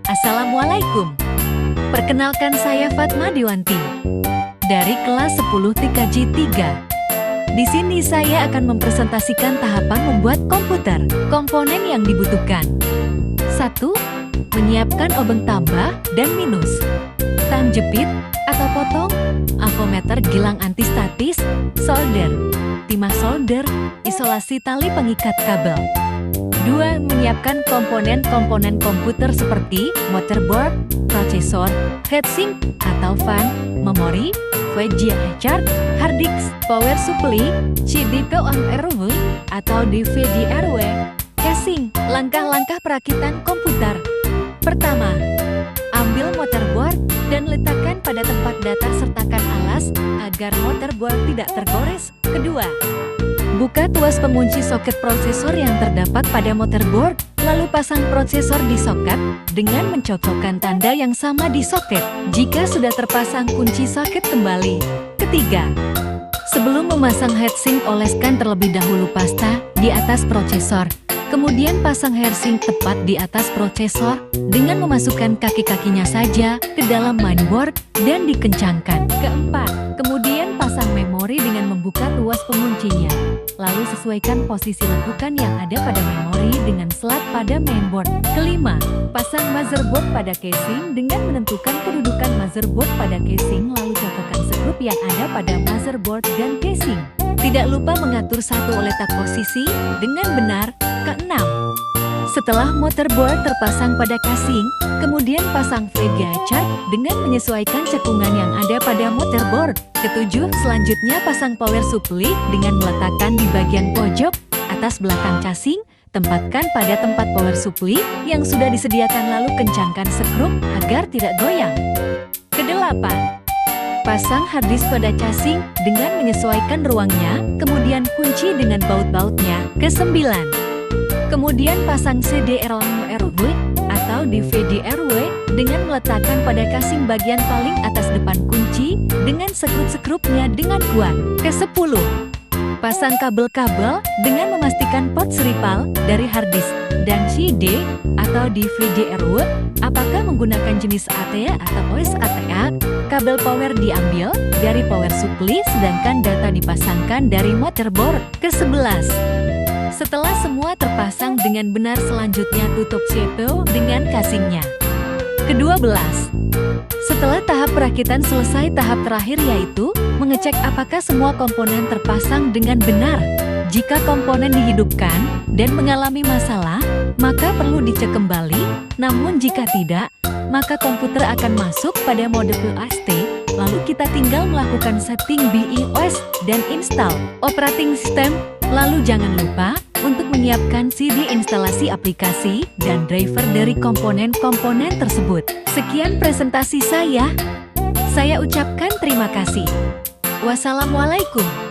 Assalamualaikum. Perkenalkan saya Fatma Dewanti dari kelas 10 TKJ 3. Di sini saya akan mempresentasikan tahapan membuat komputer. Komponen yang dibutuhkan. 1. Menyiapkan obeng tambah dan minus. Tang jepit atau potong, avometer gilang antistatis, solder, timah solder, isolasi tali pengikat kabel. 2. Menyiapkan komponen-komponen komputer seperti motherboard, prosesor, heatsink atau fan, memori, VGA card, hard disk, power supply, CD POMRW atau DVD-RW, casing. Langkah-langkah perakitan komputer. Pertama, ambil motherboard dan letakkan pada tempat datar sertakan alas agar motherboard tidak tergores. Kedua, buka tuas pengunci soket prosesor yang terdapat pada motherboard, lalu pasang prosesor di soket dengan mencocokkan tanda yang sama di soket. Jika sudah terpasang, kunci soket kembali. Ketiga, sebelum memasang heatsink, oleskan terlebih dahulu pasta di atas prosesor. Kemudian pasang heatsink tepat di atas prosesor dengan memasukkan kaki-kakinya saja ke dalam mainboard dan dikencangkan. Keempat, kemudian pasang memori dengan membuka tuas penguncinya. Lalu sesuaikan posisi lekukan yang ada pada memori dengan slot pada mainboard. Kelima, pasang motherboard pada casing dengan menentukan kedudukan motherboard pada casing, lalu cocokkan skrup yang ada pada motherboard dan casing. Tidak lupa mengatur satu letak posisi dengan benar. Keenam, setelah motherboard terpasang pada casing, kemudian pasang VGA card dengan menyesuaikan cekungan yang ada pada motherboard. Ketujuh, selanjutnya pasang power supply dengan meletakkan di bagian pojok atas belakang casing. Tempatkan pada tempat power supply yang sudah disediakan, lalu kencangkan skrup agar tidak goyang. Kedelapan, pasang harddisk pada casing dengan menyesuaikan ruangnya, kemudian kunci dengan baut-bautnya. Kesembilan, kemudian pasang CD-ROM-RW atau DVD-RW dengan meletakkan pada casing bagian paling atas depan kunci dengan skrup-skrupnya dengan kuat. Ke-10, pasang kabel-kabel dengan memastikan port seripal dari harddisk dan CD atau DVD-RW. Apakah menggunakan jenis ATA atau OS ATA? Kabel power diambil dari power supply, sedangkan data dipasangkan dari motherboard. Ke-11, setelah semua terpasang dengan benar, selanjutnya tutup CPU dengan casingnya. Ke-12, setelah tahap perakitan selesai, tahap terakhir yaitu mengecek apakah semua komponen terpasang dengan benar. Jika komponen dihidupkan dan mengalami masalah, maka perlu dicek kembali. Namun jika tidak, maka komputer akan masuk pada mode PST. Lalu kita tinggal melakukan setting BIOS dan install operating system. Lalu jangan lupa untuk menyiapkan CD instalasi aplikasi dan driver dari komponen-komponen tersebut. Sekian presentasi saya. Saya ucapkan terima kasih. Wassalamualaikum.